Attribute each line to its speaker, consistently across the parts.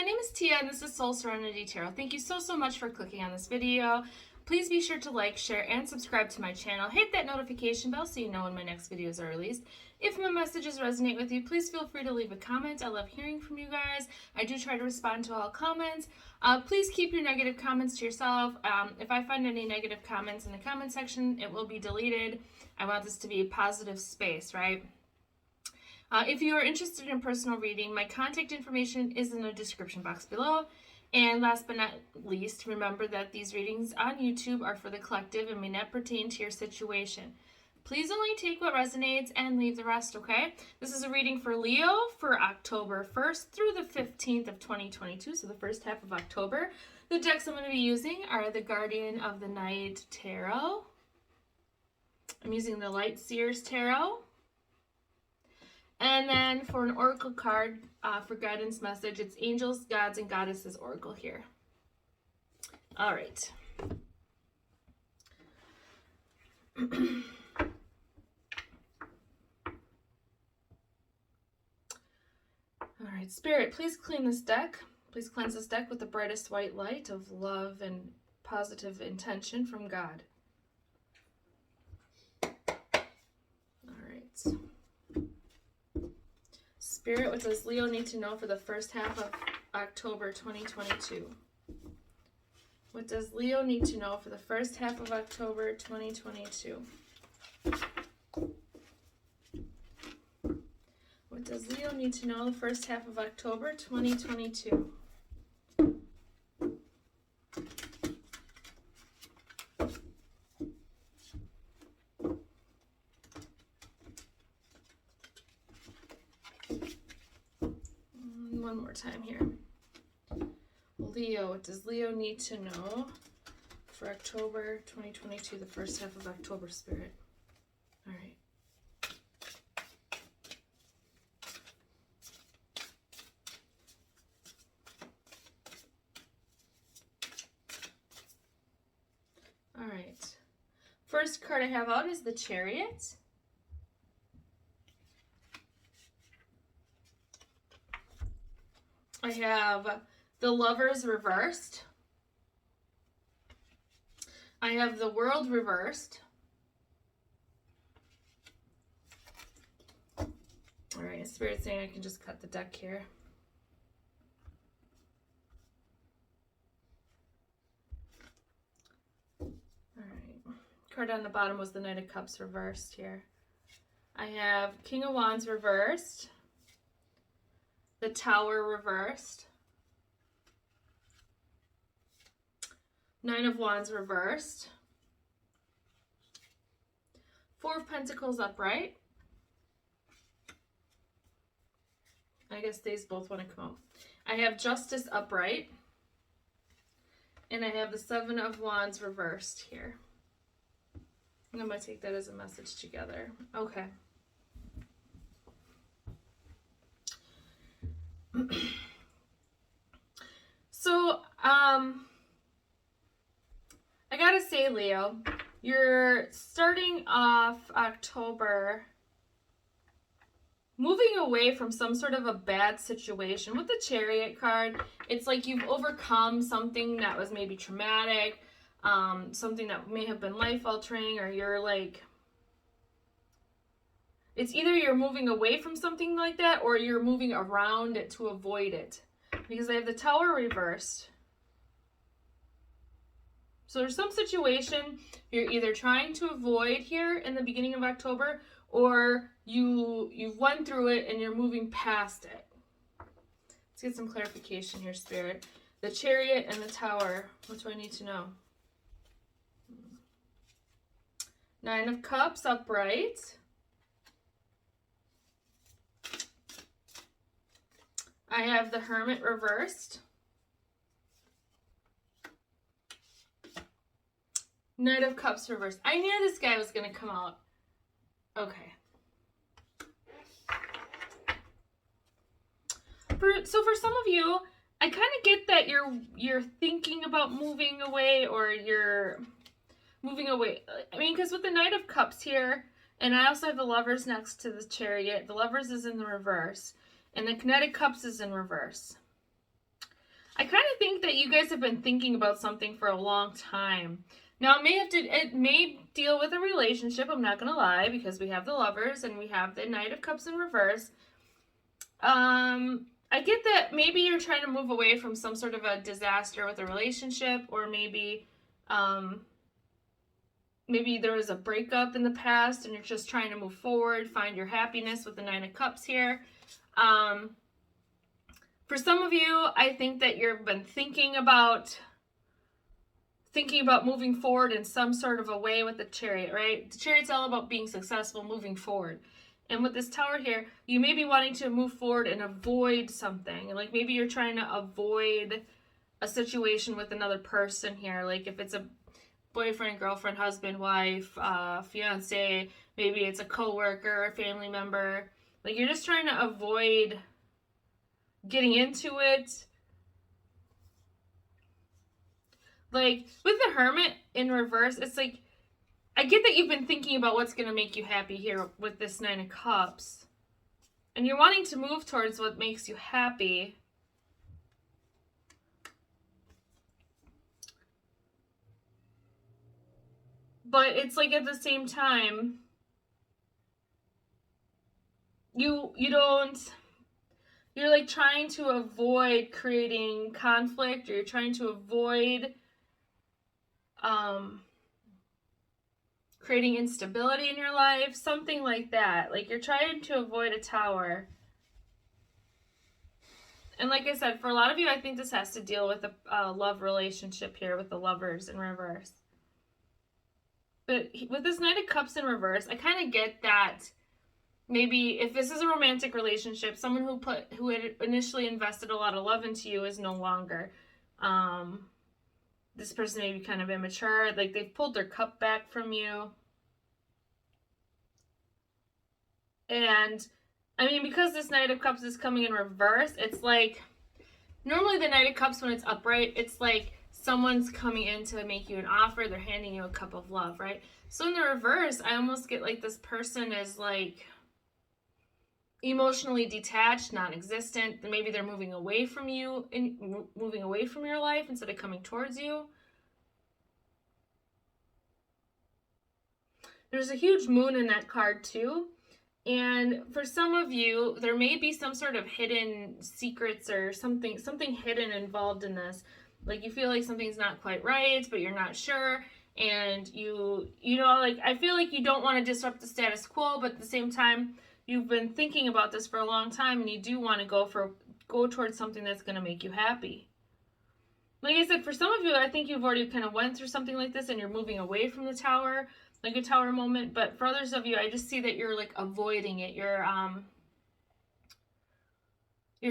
Speaker 1: name is Tia and this is Soul Serenity Tarot. Thank you so much for clicking on this video. Please be sure to like, share, and subscribe to my channel. Hit that notification bell so you know when my next videos are released. If my messages resonate with you, please feel free to leave a comment. I love hearing from you guys. I do try to respond to all comments. Please keep your negative comments to yourself. If I find any negative comments in the comment section, it will be deleted. I want this to be a positive space, right? If you are interested in personal reading, my contact information is in the description box below. And last but not least, remember that these readings on YouTube are for the collective and may not pertain to your situation. Please only take what resonates and leave the rest, okay? This is a reading for Leo for October 1st through the 15th of 2022, so the first half of October. The decks I'm going to be using are the Guardian of the Night Tarot. I'm using the Light Seers Tarot. And then for an oracle card for guidance message, it's Angels, Gods, and Goddesses Oracle here. All right. All right, Spirit, please clean this deck. Please cleanse this deck with the brightest white light of love and positive intention from God. All right. Spirit, what does Leo need to know for the first half of October 2022? What does Leo need to know for the first half of October 2022? What does Leo need to know the first half of October 2022? One more time here. Leo, what does Leo need to know for October 2022, the first half of October, Spirit? All right. All right. First card I have out is the Chariot. I have the Lovers reversed. I have the World reversed. All right, Spirit's saying I can just cut the deck here. All right, card on the bottom was the Knight of Cups reversed here. I have King of Wands reversed. The Tower reversed. Nine of Wands reversed. Four of Pentacles upright. I guess these both want to come out. I have Justice upright. And I have the Seven of Wands reversed here. I'm going to take that as a message together. Okay. So, I gotta say, Leo, you're starting off October moving away from some sort of a bad situation. With the Chariot card, it's like you've overcome something that was maybe traumatic, something that may have been life-altering, or you're like... It's either you're moving away from something like that or you're moving around it to avoid it. Because I have the Tower reversed. So there's some situation you're either trying to avoid here in the beginning of October, or you've went through it and you're moving past it. Let's get some clarification here, Spirit. The Chariot and the Tower. What do I need to know? Nine of Cups upright. I have the Hermit reversed. Knight of Cups reversed. I knew this guy was going to come out. Okay. So for some of you, I kind of get that you're thinking about moving away, or you're moving away. I mean, because with the Knight of Cups here, and I also have the Lovers next to the Chariot. The Lovers is in the reverse. And the Kinetic Cups is in reverse. I kind of think that you guys have been thinking about something for a long time. Now, it may deal with a relationship, I'm not going to lie, because we have the Lovers and we have the Knight of Cups in reverse. I get that maybe you're trying to move away from some sort of a disaster with a relationship, or maybe there was a breakup in the past and you're just trying to move forward, find your happiness with the Nine of Cups here. For some of you, I think that you've been thinking about moving forward in some sort of a way with the Chariot, right? The Chariot's all about being successful, moving forward. And with this Tower here, you may be wanting to move forward and avoid something. Like maybe you're trying to avoid a situation with another person here. Like if it's a boyfriend, girlfriend, husband, wife, fiance, maybe it's a coworker, a family member. Like you're just trying to avoid getting into it. Like with the Hermit in reverse, it's like, I get that you've been thinking about what's going to make you happy here with this Nine of Cups. And you're wanting to move towards what makes you happy. But it's like at the same time, you're like trying to avoid creating conflict, or you're trying to avoid creating instability in your life, something like that. Like you're trying to avoid a Tower. And like I said, for a lot of you, I think this has to deal with a love relationship here with the Lovers in reverse. But with this Knight of Cups in reverse, I kind of get that maybe if this is a romantic relationship, someone who had initially invested a lot of love into you is no longer. This person may be kind of immature, like they've pulled their cup back from you. And I mean, because this Knight of Cups is coming in reverse, it's like, normally the Knight of Cups, when it's upright, it's like someone's coming in to make you an offer, they're handing you a cup of love, right? So in the reverse, I almost get like this person is like emotionally detached, non-existent. Maybe they're moving away from you and moving away from your life instead of coming towards you. There's a huge moon in that card too. And for some of you, there may be some sort of hidden secrets or something hidden involved in this. Like you feel like something's not quite right, but you're not sure. And you know, like I feel like you don't want to disrupt the status quo, but at the same time, you've been thinking about this for a long time and you do want to go towards something that's going to make you happy. Like I said, for some of you, I think you've already kind of went through something like this and you're moving away from the Tower, like a Tower moment. But for others of you, I just see that you're like avoiding it. You're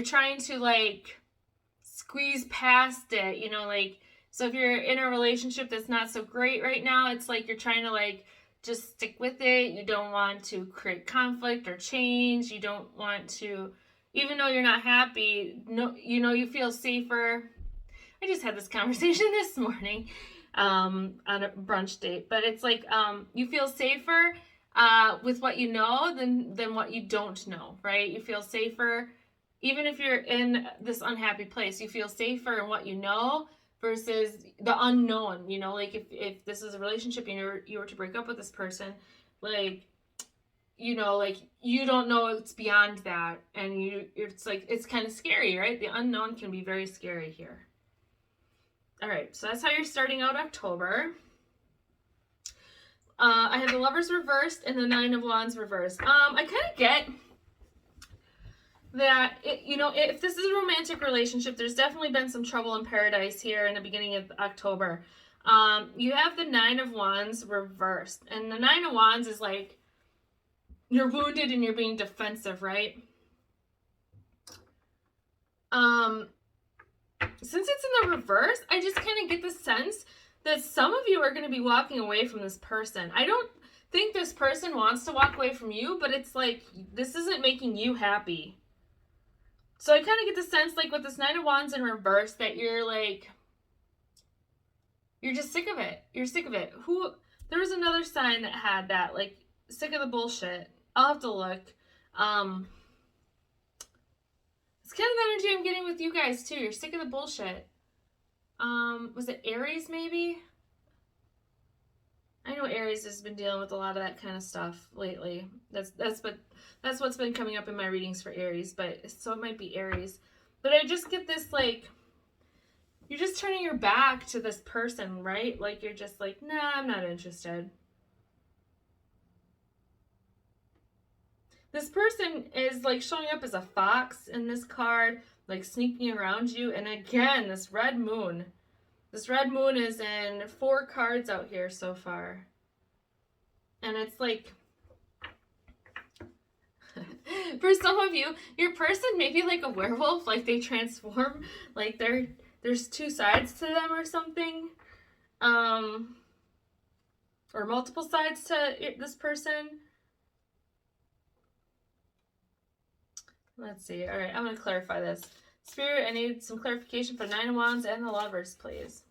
Speaker 1: trying to like squeeze past it, you know, like, so if you're in a relationship that's not so great right now, it's like you're trying to like just stick with it. You don't want to create conflict or change. You don't want to, even though you're not happy, no, you know, you feel safer. I just had this conversation this morning on a brunch date, but it's like you feel safer with what you know than what you don't know, right? You feel safer, even if you're in this unhappy place, you feel safer in what you know versus the unknown, you know, like if this is a relationship and you were to break up with this person, like, you know, like you don't know it's beyond that, and it's like, it's kind of scary, right? The unknown can be very scary here. All right, so that's how you're starting out October. I have the Lovers reversed and the Nine of Wands reversed. I kind of get that, you know, if this is a romantic relationship, there's definitely been some trouble in paradise here in the beginning of October. You have the Nine of Wands reversed, and the Nine of Wands is like you're wounded and you're being defensive, right? Since it's in the reverse, I just kind of get the sense that some of you are going to be walking away from this person. I don't think this person wants to walk away from you, but it's like this isn't making you happy. So I kind of get the sense, like with this Nine of Wands in reverse, that you're like, you're just sick of it. You're sick of it. There was another sign that had that, like, sick of the bullshit. I'll have to look. It's kind of the energy I'm getting with you guys too. You're sick of the bullshit. Was it Aries maybe? I know Aries has been dealing with a lot of that kind of stuff lately. That's what's been coming up in my readings for Aries, but so it might be Aries. But I just get this, like, you're just turning your back to this person, right? Like, you're just like, nah, I'm not interested. This person is, like, showing up as a fox in this card, like, sneaking around you. And again, this red moon. This red moon is in 4 cards out here so far. And it's like, for some of you, your person may be like a werewolf, like they transform, like there's 2 sides to them or something. Or multiple sides to this person. Let's see. All right, I'm going to clarify this. Spirit, I need some clarification for 9 of Wands and the Lovers, please.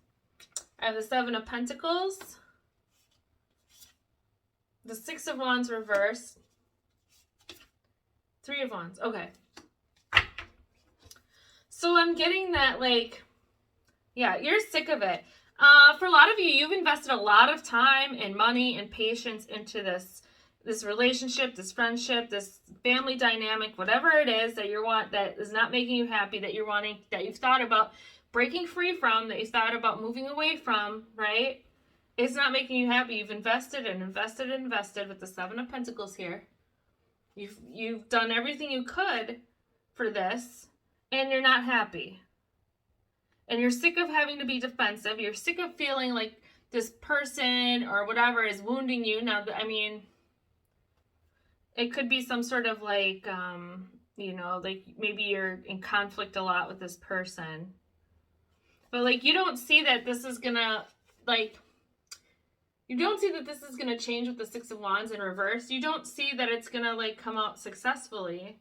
Speaker 1: I have the 7 of Pentacles, the 6 of Wands reversed, 3 of Wands. Okay. So I'm getting that, like, yeah, you're sick of it. For a lot of you, you've invested a lot of time and money and patience into this relationship, this friendship, this family dynamic, whatever it is that you want, that is not making you happy, that you're wanting, that you've thought about breaking free from, that you thought about moving away from, right? It's not making you happy. You've invested and invested and invested with the 7 of Pentacles here. You've done everything you could for this, and you're not happy. And you're sick of having to be defensive. You're sick of feeling like this person or whatever is wounding you. Now, I mean, it could be some sort of like, you know, like maybe you're in conflict a lot with this person. But like, you don't see that this is gonna, like, you don't see that this is gonna change with the 6 of Wands in reverse. You don't see that it's gonna like come out successfully.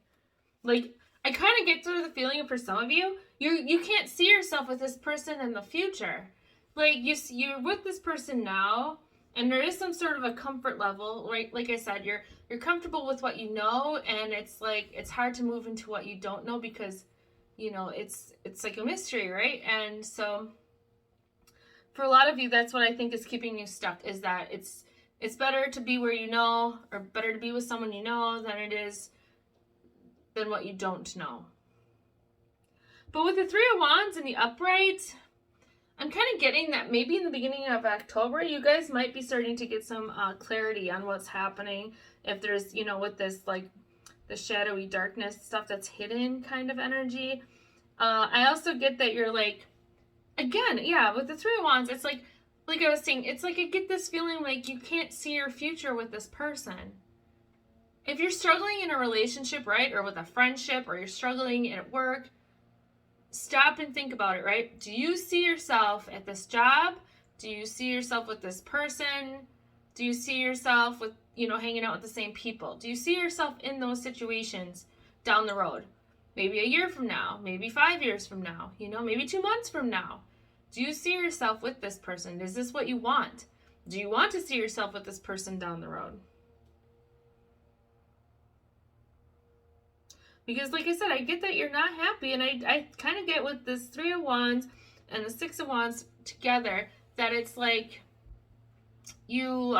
Speaker 1: Like, I kind of get through the feeling for some of you, you can't see yourself with this person in the future. Like, you're with this person now, and there is some sort of a comfort level, right? Like I said, you're comfortable with what you know, and it's like, it's hard to move into what you don't know because, you know, it's like a mystery, right? And so for a lot of you, that's what I think is keeping you stuck, is that it's better to be where you know, or better to be with someone you know than it is than what you don't know. But with the 3 of Wands and the upright, I'm kind of getting that maybe in the beginning of October, you guys might be starting to get some clarity on what's happening. If there's, you know, with this, like, the shadowy darkness stuff that's hidden kind of energy. I also get that you're like, again, yeah, with the 3 of Wands, it's like I was saying, it's like I get this feeling like you can't see your future with this person. If you're struggling in a relationship, right, or with a friendship, or you're struggling at work, stop and think about it, right? Do you see yourself at this job? Do you see yourself with this person? Do you see yourself with, you know, hanging out with the same people? Do you see yourself in those situations down the road? Maybe a year from now, maybe 5 years from now, you know, maybe 2 months from now. Do you see yourself with this person? Is this what you want? Do you want to see yourself with this person down the road? Because like I said, I get that you're not happy, and I kind of get with this 3 of Wands and the 6 of Wands together that it's like you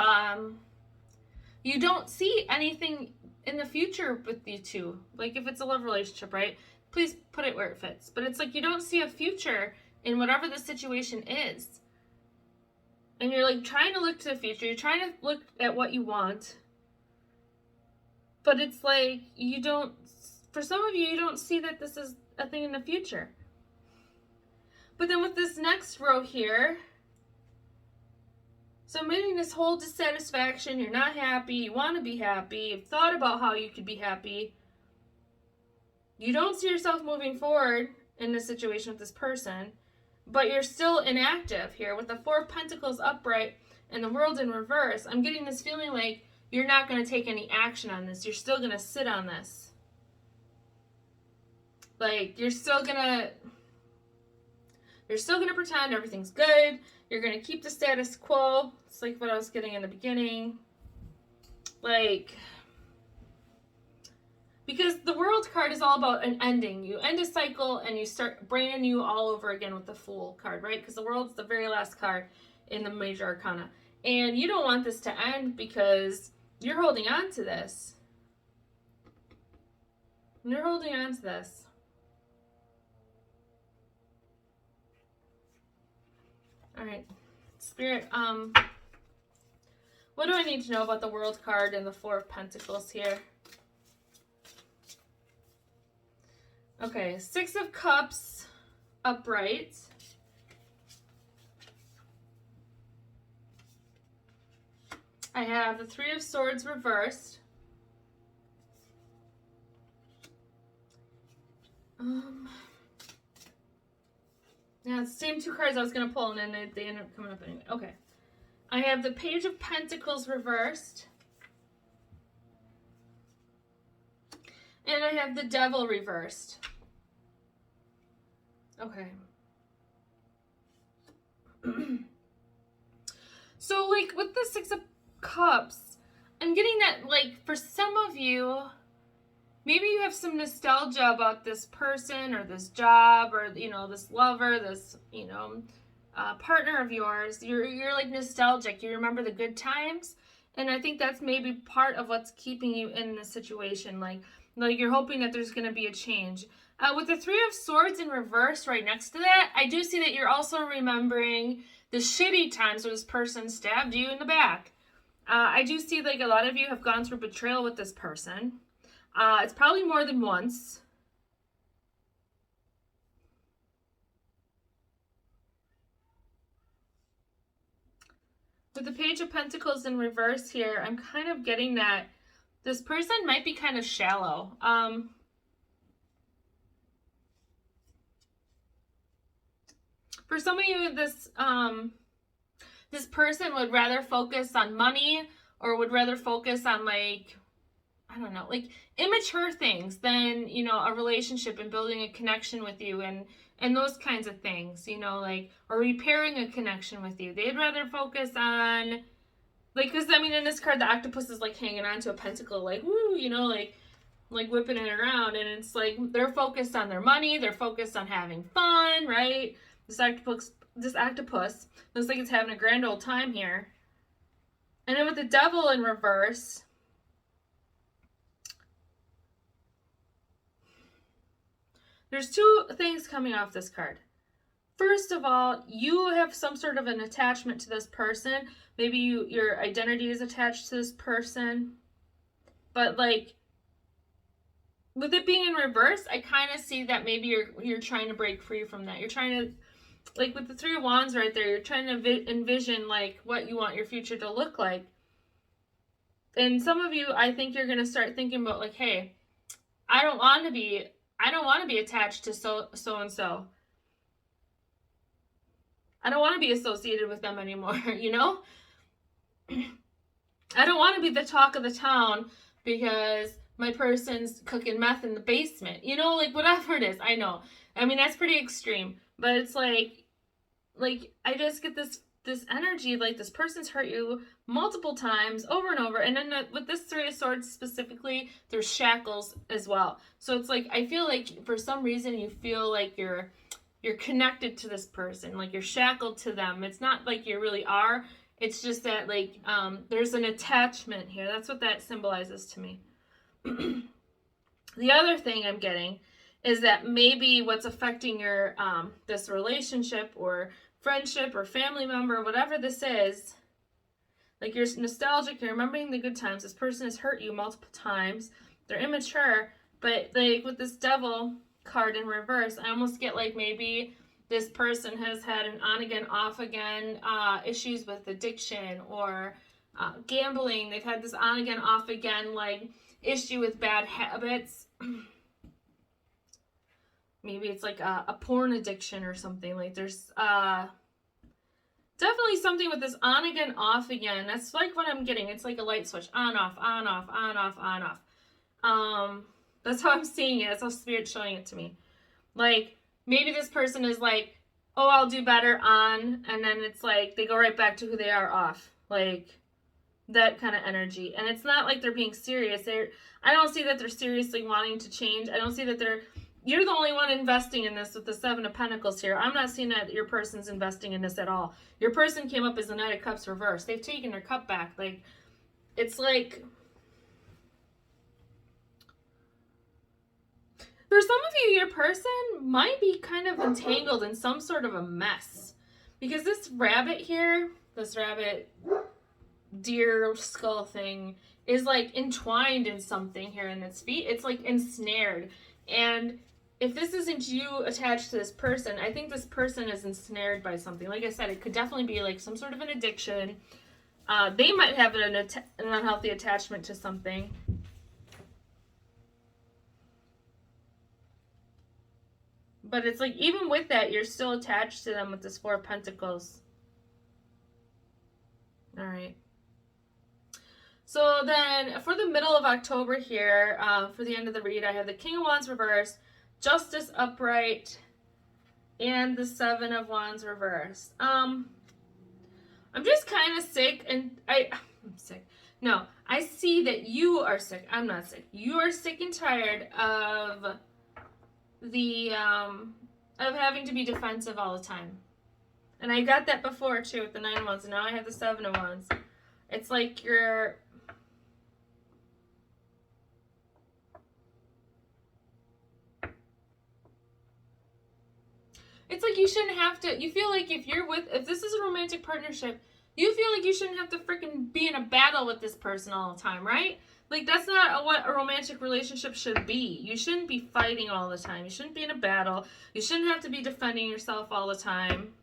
Speaker 1: don't see anything in the future with you two. Like if it's a love relationship, right? Please put it where it fits. But it's like you don't see a future in whatever the situation is. And you're like trying to look to the future. You're trying to look at what you want. But it's like you don't, for some of you, you don't see that this is a thing in the future. But then with this next row here, so I'm getting this whole dissatisfaction. You're not happy. You want to be happy. You've thought about how you could be happy. You don't see yourself moving forward in this situation with this person, but you're still inactive here with the 4 of Pentacles upright and the World in reverse. I'm getting this feeling like you're not going to take any action on this. You're still going to sit on this. Like, you're still going to pretend everything's good. You're going to keep the status quo. It's like what I was getting in the beginning. Like, Because the World card is all about an ending. You end a cycle and you start brand new all over again with the Fool card, right? Because the World's the very last card in the Major Arcana. And you don't want this to end because you're holding on to this. You're holding on to this. All right. Spirit, what do I need to know about the World card and the Four of Pentacles here? Okay, Six of Cups upright. I have the Three of Swords reversed. Yeah, it's the same two cards I was going to pull, and then they ended up coming up anyway. Okay. I have the Page of Pentacles reversed. And I have the Devil reversed. Okay. So, like, with the Six of Cups, I'm getting that, like, for some of you, maybe you have some nostalgia about this person or this job or, you know, this lover, this, you know, partner of yours. You're like nostalgic. You remember the good times. And I think that's maybe part of what's keeping you in this situation. Like you're hoping that there's going to be a change. With the Three of Swords in reverse right next to that, I do see that you're also remembering the shitty times where this person stabbed you in the back. I do see like a lot of you have gone through betrayal with this person. It's probably more than once. With the Page of Pentacles in reverse here, I'm kind of getting that this person might be kind of shallow. For some of you, this person would rather focus on money or would rather focus on, like, I don't know, like immature things than, you know, a relationship and building a connection with you and those kinds of things, you know, like, or repairing a connection with you. They'd rather focus on, like, because, I mean, in this card, the octopus is, like, hanging on to a pentacle, like, woo, you know, like whipping it around, and it's, like, they're focused on their money, they're focused on having fun, right? This octopus looks like it's having a grand old time here. And then with the Devil in reverse, there's two things coming off this card. First of all, you have some sort of an attachment to this person. Maybe your identity is attached to this person. But, like, with it being in reverse, I kind of see that maybe you're trying to break free from that. You're trying to, like, with the Three of Wands right there, you're trying to envision, like, what you want your future to look like. And some of you, I think you're going to start thinking about, like, hey, I don't want to be attached to so-and-so. I don't want to be associated with them anymore, you know? I don't want to be the talk of the town because my person's cooking meth in the basement. You know, like, whatever it is, I know. I mean, that's pretty extreme. But it's like I just get this energy, like, this person's hurt you multiple times over and over. And then with this Three of Swords specifically, there's shackles as well. So it's like, I feel like for some reason you feel like you're connected to this person, like you're shackled to them. It's not like you really are. It's just that, like, there's an attachment here. That's what that symbolizes to me. The other thing I'm getting is that maybe what's affecting your this relationship or friendship or family member, whatever this is, like, you're nostalgic, you're remembering the good times. This person has hurt you multiple times. They're immature, but, like, with this Devil card in reverse, I almost get like maybe this person has had an on-again, off-again issues with addiction or gambling. They've had this on-again, off-again, like, issue with bad habits. Maybe it's like a porn addiction or something. Like, there's definitely something with this on-again, off-again. That's like what I'm getting. It's like a light switch. On, off, on, off, on, off, on, off. That's how I'm seeing it. That's how Spirit's showing it to me. Like, maybe this person is like, oh, I'll do better on, and then it's like they go right back to who they are off. Like, That kind of energy. And it's not like they're being serious. I don't see that they're seriously wanting to change. I don't see that you're the only one investing in this with the Seven of Pentacles here. I'm not seeing that your person's investing in this at all. Your person came up as the Knight of Cups reversed. They've taken their cup back. Like, it's like, for some of you, your person might be kind of entangled in some sort of a mess. Because this rabbit here, this rabbit deer skull thing, is like entwined in something here in its feet. It's like ensnared. And if this isn't you attached to this person, I think this person is ensnared by something. Like I said, it could definitely be like some sort of an addiction. They might have an unhealthy attachment to something. But it's like, even with that, you're still attached to them with this Four of Pentacles. All right. So then for the middle of October here, for the end of the read, I have the King of Wands reversed, Justice upright, and the Seven of Wands reversed. I'm just kind of sick, and I'm sick. No, I see that you are sick. I'm not sick. You are sick and tired of the of having to be defensive all the time. And I got that before too with the Nine of Wands, and now I have the Seven of Wands. It's like you're it's like you shouldn't have to, you feel like if this is a romantic partnership, you feel like you shouldn't have to freaking be in a battle with this person all the time, right? Like, that's not what a romantic relationship should be. You shouldn't be fighting all the time. You shouldn't be in a battle. You shouldn't have to be defending yourself all the time.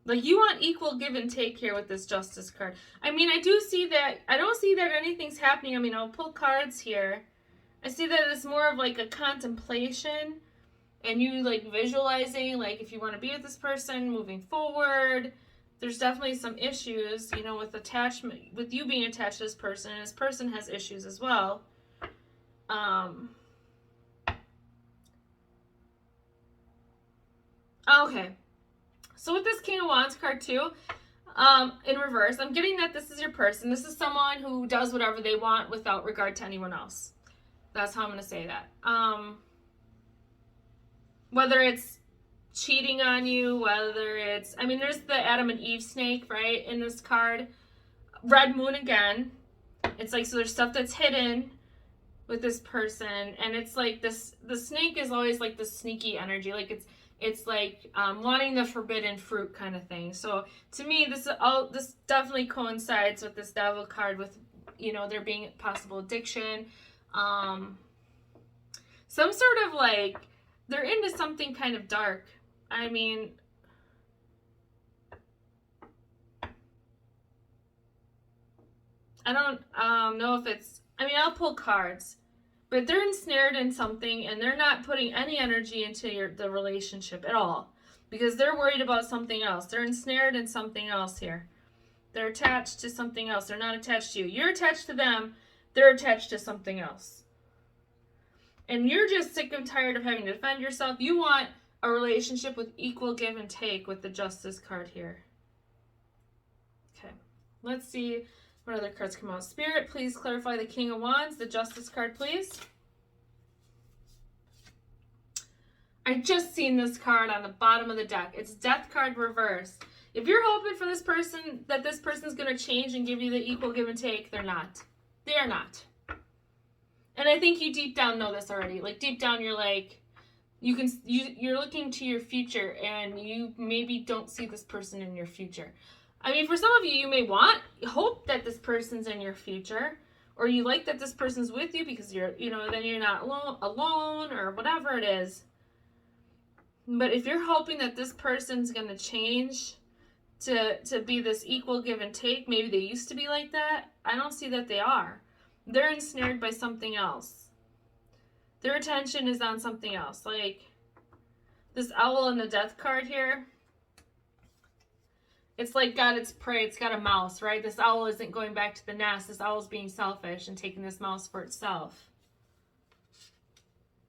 Speaker 1: Like, you want equal give and take here with this Justice card. I mean, I do see that. I don't see that anything's happening. I mean, I'll pull cards here. I see that it's more of like a contemplation and you like visualizing, like, if you want to be with this person moving forward. There's definitely some issues, you know, with attachment, with you being attached to this person, and this person has issues as well. Okay. So with this King of Wands card too, in reverse, I'm getting that this is your person. This is someone who does whatever they want without regard to anyone else. That's how I'm going to say that. Whether it's cheating on you, whether it's, I mean, there's the Adam and Eve snake, right, in this card. Red moon again. It's like, so there's stuff that's hidden with this person, and it's like this, the snake is always like the sneaky energy, like it's like wanting the forbidden fruit kind of thing. So to me, this definitely coincides with this Devil card, with, you know, there being possible addiction, some sort of like they're into something kind of dark. I mean, I don't know if it's, I mean, I'll pull cards, but they're ensnared in something and they're not putting any energy into the relationship at all because they're worried about something else. They're ensnared in something else here. They're attached to something else. They're not attached to you. You're attached to them. They're attached to something else. And you're just sick and tired of having to defend yourself. You want a relationship with equal give and take with the Justice card here. Okay, let's see what other cards come out. Spirit, please clarify the King of Wands, the Justice card, please. I just seen this card on the bottom of the deck. It's Death card reversed. If you're hoping for this person, that this person's going to change and give you the equal give and take, they're not. They are not. And I think you deep down know this already. Like, deep down, you're like, you're looking to your future, and you maybe don't see this person in your future. I mean, for some of you, you may hope that this person's in your future, or you like that this person's with you because then you're not alone or whatever it is. But if you're hoping that this person's going to change to be this equal give and take, maybe they used to be like that, I don't see that they are. They're ensnared by something else. Their attention is on something else. Like this owl in the Death card here. It's like got its prey. It's got a mouse, right? This owl isn't going back to the nest. This owl's being selfish and taking this mouse for itself.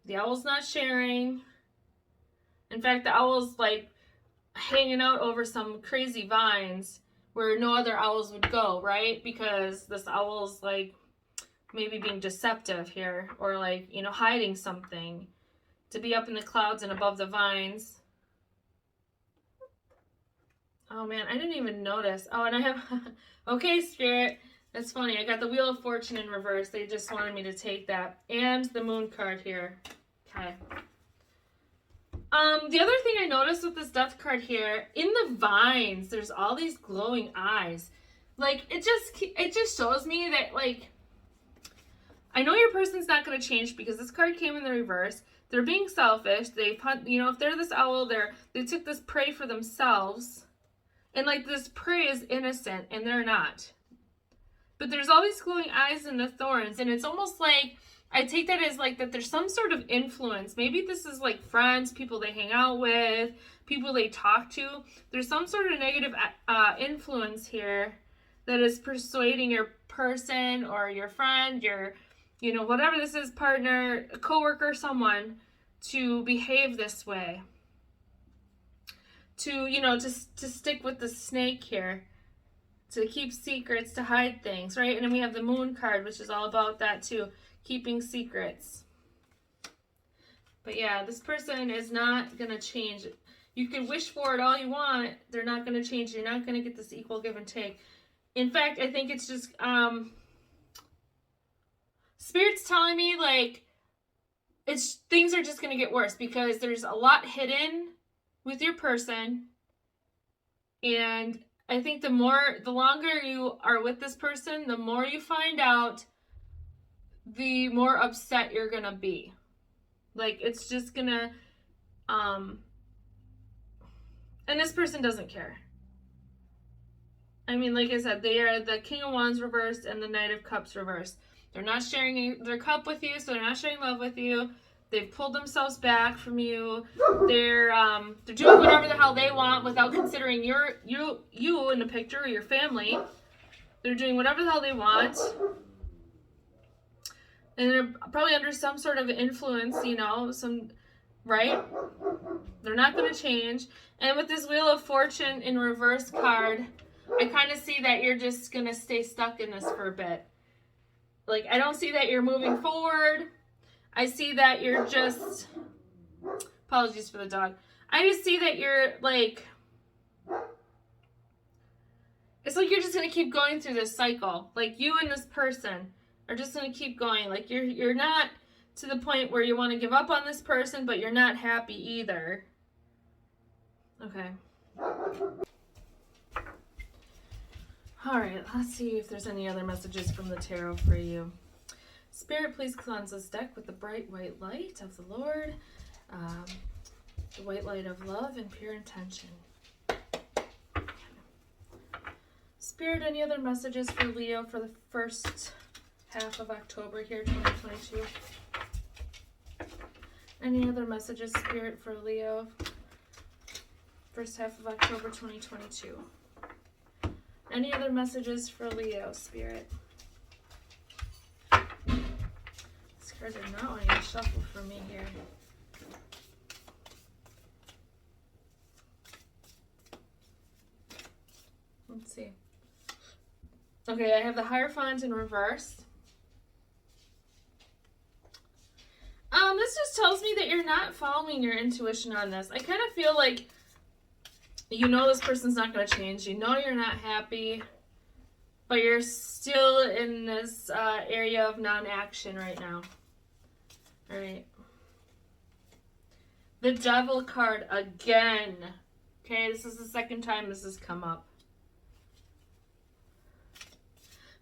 Speaker 1: The owl's not sharing. In fact, the owl's like, hanging out over some crazy vines where no other owls would go, right? Because this owl's like maybe being deceptive here, or like, you know, hiding something. To be up in the clouds and above the vines. Oh man, I didn't even notice. Oh, and I have, okay, Spirit, that's funny. I got the Wheel of Fortune in reverse. They just wanted me to take that. And the Moon card here. Okay. The other thing I noticed with this Death card here, in the vines, there's all these glowing eyes. Like, it just shows me that, like, I know your person's not going to change because this card came in the reverse. They're being selfish. They, you know, if they're this owl, they took this prey for themselves. And, like, this prey is innocent, and they're not. But there's all these glowing eyes in the thorns, and it's almost like, I take that as, like, that there's some sort of influence. Maybe this is, like, friends, people they hang out with, people they talk to. There's some sort of negative influence here that is persuading your person or your friend, your, you know, whatever this is, partner, a coworker, someone, to behave this way. To, you know, to stick with the snake here. To keep secrets, to hide things, right? And then we have the Moon card, which is all about that too. Keeping secrets. But yeah, this person is not going to change. You can wish for it all you want. They're not going to change. You're not going to get this equal give and take. In fact, I think it's just... Spirit's telling me, like, things are just going to get worse because there's a lot hidden with your person. And I think the longer you are with this person, the more you find out, the more upset you're going to be. Like, it's just going to, and this person doesn't care. I mean, like I said, they are the King of Wands reversed and the Knight of Cups reversed. They're not sharing their cup with you, so they're not sharing love with you. They've pulled themselves back from you. They're doing whatever the hell they want without considering you in the picture or your family. They're doing whatever the hell they want. And they're probably under some sort of influence, you know, right? They're not going to change. And with this Wheel of Fortune in reverse card, I kind of see that you're just going to stay stuck in this for a bit. Like, I don't see that you're moving forward. I see that you're just... Apologies for the dog. I just see that you're, like... It's like you're just going to keep going through this cycle. Like, you and this person are just going to keep going. Like, you're not to the point where you want to give up on this person, but you're not happy either. Okay. All right, let's see if there's any other messages from the tarot for you. Spirit, please cleanse this deck with the bright white light of the Lord, the white light of love and pure intention. Spirit, any other messages for Leo for the first half of October here, 2022? Any other messages, Spirit, for Leo, first half of October, 2022? Any other messages for Leo, Spirit? These cards are not wanting to shuffle for me here. Let's see. Okay, I have the Hierophant in reverse. This just tells me that you're not following your intuition on this. I kind of feel like you know this person's not going to change. You know you're not happy, but you're still in this area of non-action right now. All right. The Devil card again. Okay, this is the second time this has come up.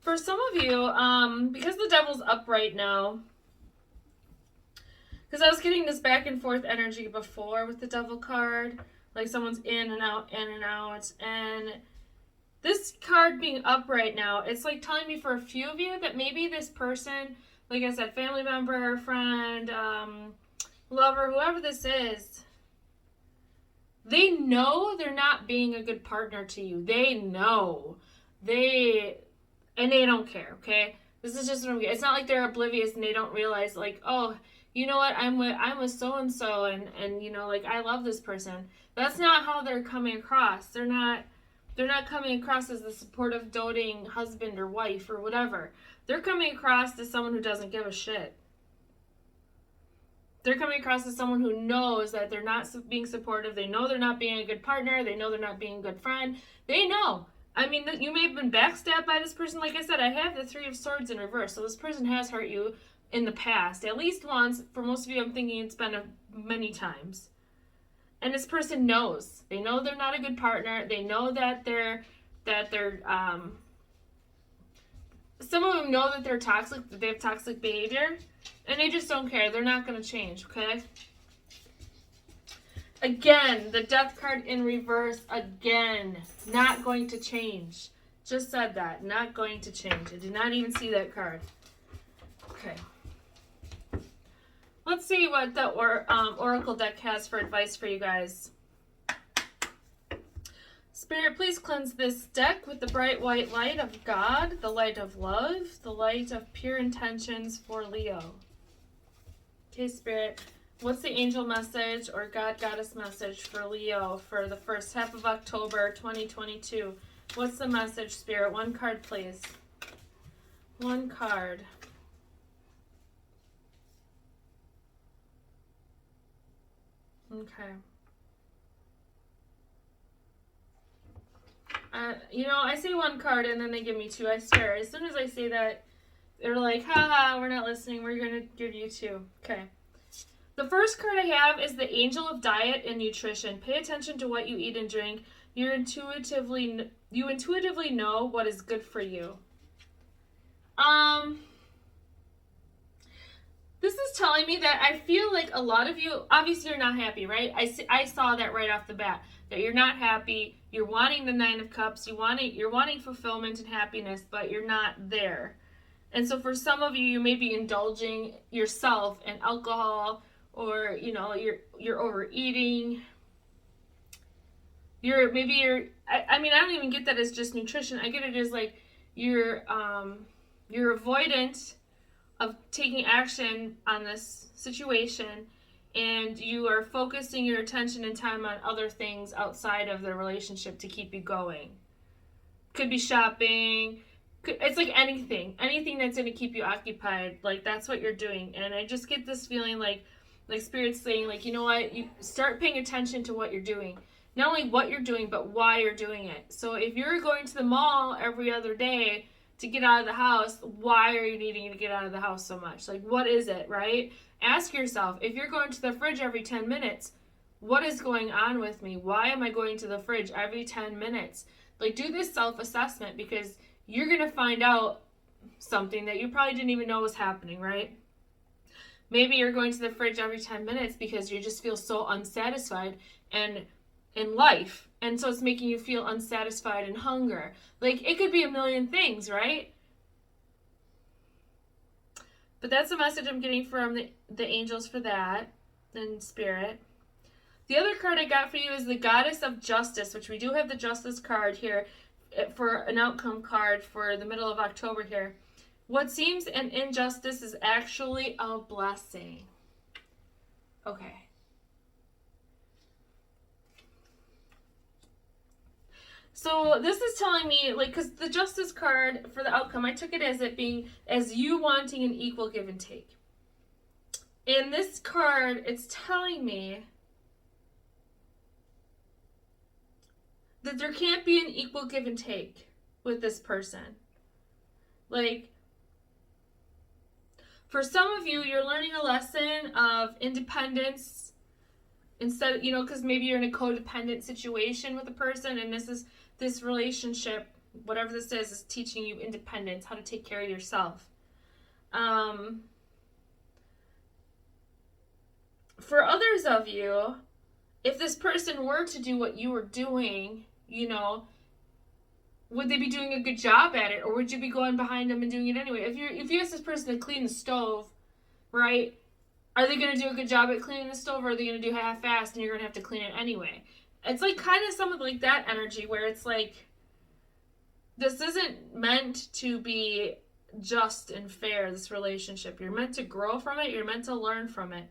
Speaker 1: For some of you, because the Devil's up right now, because I was getting this back and forth energy before with the Devil card, like someone's in and out, and this card being up right now, it's like telling me for a few of you that maybe this person, like I said, family member, friend, lover, whoever this is, they know they're not being a good partner to you. They know. And they don't care, okay? This is just what I'm getting. It's not like they're oblivious and they don't realize, like, oh, you know what, I'm with so and so, and you know, like, I love this person. That's not how they're coming across. They're not coming across as the supportive, doting husband or wife or whatever. They're coming across as someone who doesn't give a shit. They're coming across as someone who knows that they're not being supportive. They know they're not being a good partner. They know they're not being a good friend. They know. I mean, you may have been backstabbed by this person. Like I said, I have the Three of Swords in reverse. So this person has hurt you in the past. At least once. For most of you, I'm thinking it's been many times. And this person knows. They know they're not a good partner. They know that some of them know that they're toxic, that they have toxic behavior, and they just don't care. They're not going to change, okay? Again, the Death card in reverse, again, not going to change. Just said that, not going to change. I did not even see that card. Okay. Let's see what the Oracle deck has for advice for you guys. Spirit, please cleanse this deck with the bright white light of God, the light of love, the light of pure intentions for Leo. Okay, Spirit, what's the angel message or God Goddess message for Leo for the first half of October 2022? What's the message, Spirit? One card, please. One card. Okay. You know, I say one card and then they give me two. I swear. As soon as I say that, they're like, haha, we're not listening. We're going to give you two. Okay. The first card I have is the Angel of Diet and Nutrition. Pay attention to what you eat and drink. You intuitively know what is good for you. This is telling me that I feel like a lot of you, obviously you're not happy, right? I saw that right off the bat, that you're not happy. You're wanting the Nine of Cups. You're wanting fulfillment and happiness, but you're not there. And so for some of you, you may be indulging yourself in alcohol, or you know, you're overeating. I mean, I don't even get that as just nutrition. I get it as like you're avoidant of taking action on this situation, and you are focusing your attention and time on other things outside of the relationship to keep you going. Could be shopping. It's like anything that's going to keep you occupied. Like, that's what you're doing. And I just get this feeling like Spirit's saying, like, you know what? You start paying attention to what you're doing. Not only what you're doing, but why you're doing it. So if you're going to the mall every other day to get out of the house, why are you needing to get out of the house so much? Like, what is it, right? Ask yourself, if you're going to the fridge every 10 minutes, what is going on with me? Why am I going to the fridge every 10 minutes? Like, do this self-assessment, because you're going to find out something that you probably didn't even know was happening, right? Maybe you're going to the fridge every 10 minutes because you just feel so unsatisfied in life. And so it's making you feel unsatisfied and hunger. Like, it could be a million things, right? But that's the message I'm getting from the angels for that, and Spirit. The other card I got for you is the Goddess of Justice, which we do have the Justice card here for an outcome card for the middle of October here. What seems an injustice is actually a blessing. Okay. So this is telling me, like, because the Justice card for the outcome, I took it as it being, as you wanting an equal give and take. In this card, it's telling me that there can't be an equal give and take with this person. Like, for some of you, you're learning a lesson of independence instead, you know, because maybe you're in a codependent situation with a person, and this relationship, whatever this is teaching you independence, how to take care of yourself. For others of you, if this person were to do what you were doing, you know, would they be doing a good job at it, or would you be going behind them and doing it anyway? If you ask this person to clean the stove, right, are they going to do a good job at cleaning the stove, or are they going to do half-assed and you're going to have to clean it anyway? It's like kind of some of like that energy where it's like, this isn't meant to be just and fair, this relationship. You're meant to grow from it. You're meant to learn from it.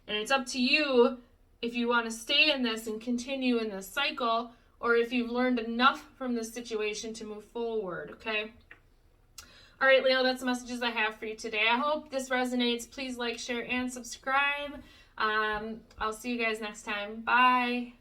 Speaker 1: And it's up to you if you want to stay in this and continue in this cycle, or if you've learned enough from this situation to move forward, okay? All right, Leo, that's the messages I have for you today. I hope this resonates. Please like, share, and subscribe. I'll see you guys next time. Bye.